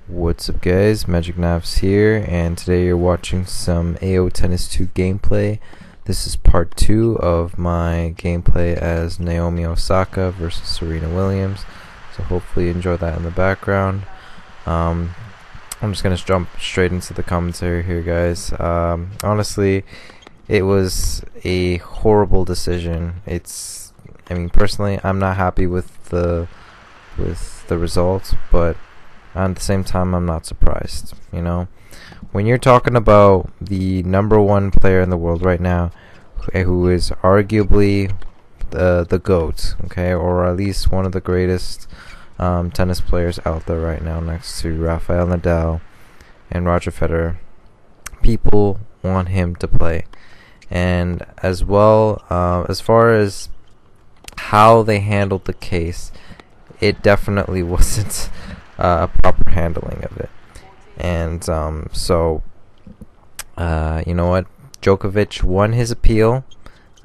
What's up guys, Magic Navs here, and today you're watching some AO Tennis 2 gameplay. This is part 2 of my gameplay as Naomi Osaka versus Serena Williams, so hopefully you enjoy that in the background. I'm just going to jump straight into the commentary here guys. Honestly, it was a horrible decision. Personally, I'm not happy with the results, but at the same time, I'm not surprised. When you're talking about the number one player in the world right now, who is arguably the GOAT, okay, or at least one of the greatest tennis players out there right now, next to Rafael Nadal and Roger Federer, people want him to play. And as well, as far as how they handled the case, it definitely wasn't a proper handling of it. And you know what, Djokovic won his appeal,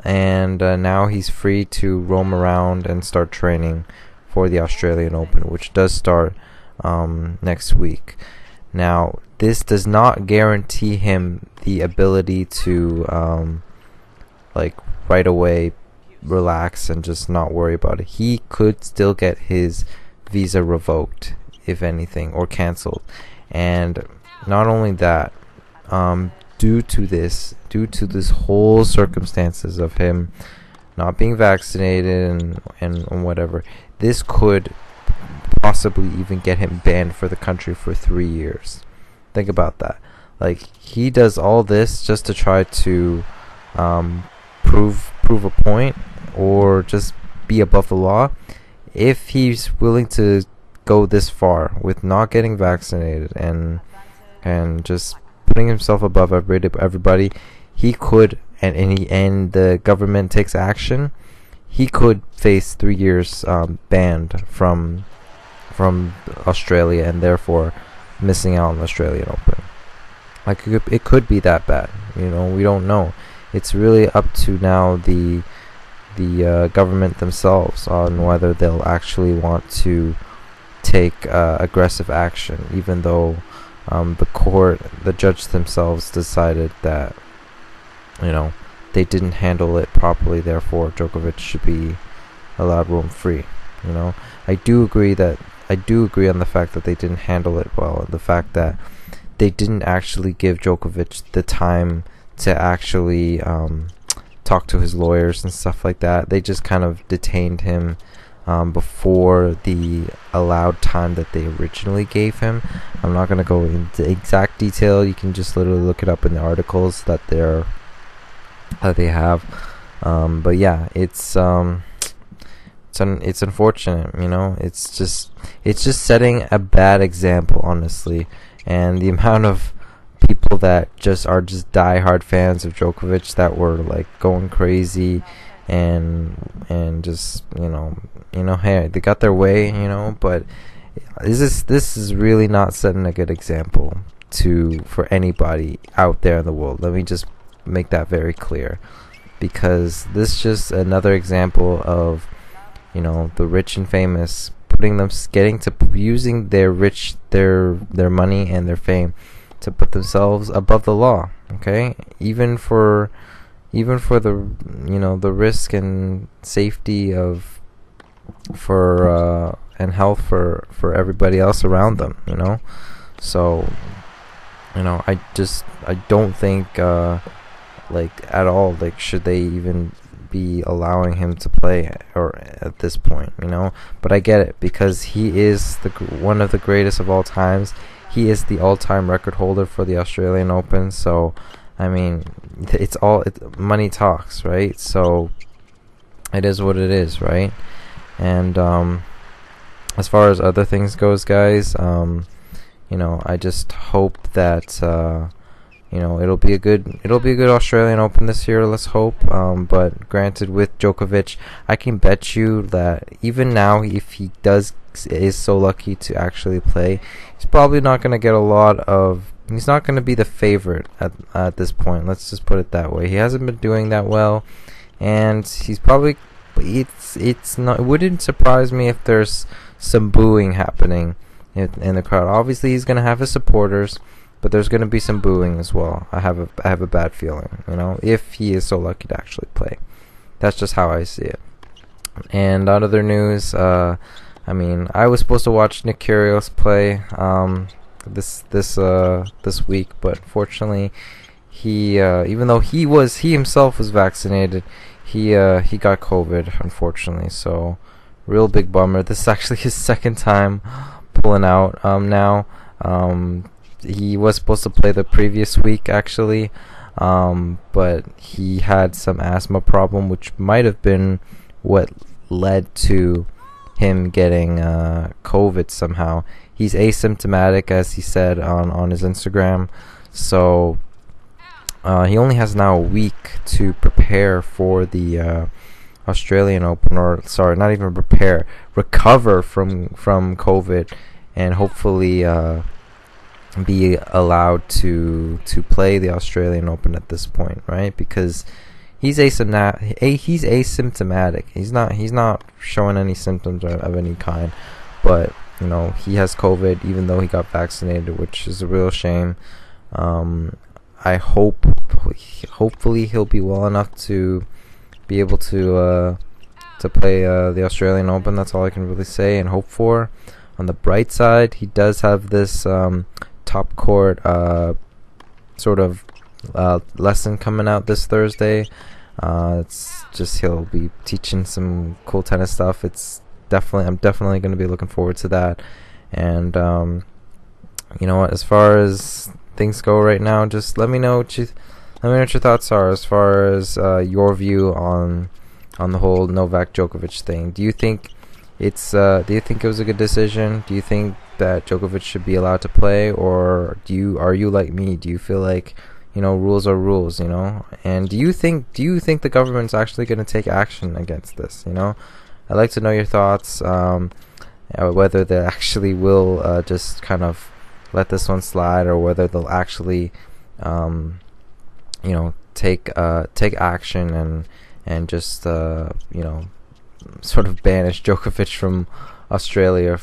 and now he's free to roam around and start training for the Australian Open, which does start next week. Now, this does not guarantee him the ability to right away relax and just not worry about it. He could still get his visa revoked, if anything, or cancelled. And not only that, due to this whole circumstances of him not being vaccinated and whatever, this could possibly even get him banned for the country for 3 years. Think about that. He does all this just to try to prove a point, or just be above the law. If he's willing to go this far with not getting vaccinated and just putting himself above everybody, he could, and the government takes action, he could face 3 years banned from Australia, and therefore missing out on the Australian Open. It could be that bad. We don't know. It's really up to now the government themselves on whether they'll actually want to take aggressive action, even though the judge themselves decided that they didn't handle it properly, therefore Djokovic should be allowed roam free. I do agree on the fact that they didn't handle it well, and the fact that they didn't actually give Djokovic the time to actually talk to his lawyers and stuff like that. They just kind of detained him before the allowed time that they originally gave him. I'm not going to go into exact detail. You can just literally look it up in the articles that they have. But yeah, it's unfortunate. It's just setting a bad example, honestly. And the amount of people that are just die-hard fans of Djokovic that were going crazy and just hey, they got their way, but this is really not setting a good example for anybody out there in the world. Let me just make that very clear, because this is just another example of the rich and famous using their money and their fame to put themselves above the law. Okay, even for the the risk and safety and health for everybody else around them. So I don't think at all should they even be allowing him to play or at this point. But I get it, because he is one of the greatest of all times. He is the all-time record holder for the Australian Open, so money talks, right? So it is what it is, right? And as far as other things goes, guys, I just hope that it'll be a good Australian Open this year. Let's hope. But granted, with Djokovic, I can bet you that even now, if he is so lucky to actually play, he's probably not going to get he's not going to be the favorite at this point. Let's just put it that way. He hasn't been doing that well, and he's probably it wouldn't surprise me if there's some booing happening in the crowd. Obviously, he's gonna have his supporters, but there's gonna be some booing as well. I have a bad feeling, if he is so lucky to actually play. That's just how I see it. And on other news, I was supposed to watch Nick Kyrgios play this week, but fortunately, he even though he himself was vaccinated, he got COVID, unfortunately. So real big bummer. This is actually his second time pulling out now. He was supposed to play the previous week actually, but he had some asthma problem, which might have been what led to him getting COVID somehow. He's asymptomatic, as he said on his Instagram, so he only has now a week to prepare for the Australian Open, or sorry, not even prepare, recover from COVID, and hopefully be allowed to play the Australian Open at this point, right? Because he's asymptomatic. He's not showing any symptoms of any kind, but he has COVID even though he got vaccinated, which is a real shame. Hopefully he'll be well enough to be able to play the Australian Open. That's all I can really say and hope for. On the bright side, he does have this top court sort of lesson coming out this Thursday. It's just he'll be teaching some cool tennis stuff. I'm definitely going to be looking forward to that. And you know what? As far as things go right now, just let me know what your thoughts are as far as your view on the whole Novak Djokovic thing. Do you think it was a good decision? Do you think that Djokovic should be allowed to play, or are you like me? Do you feel like rules are rules, and do you think the government's actually going to take action against this? I'd like to know your thoughts, whether they actually will just kind of let this one slide, or whether they'll actually take action and just sort of banish Djokovic from Australia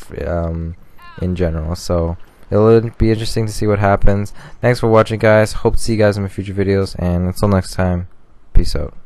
in general. So it'll be interesting to see what happens. Thanks for watching, guys. Hope to see you guys in my future videos, and until next time, peace out.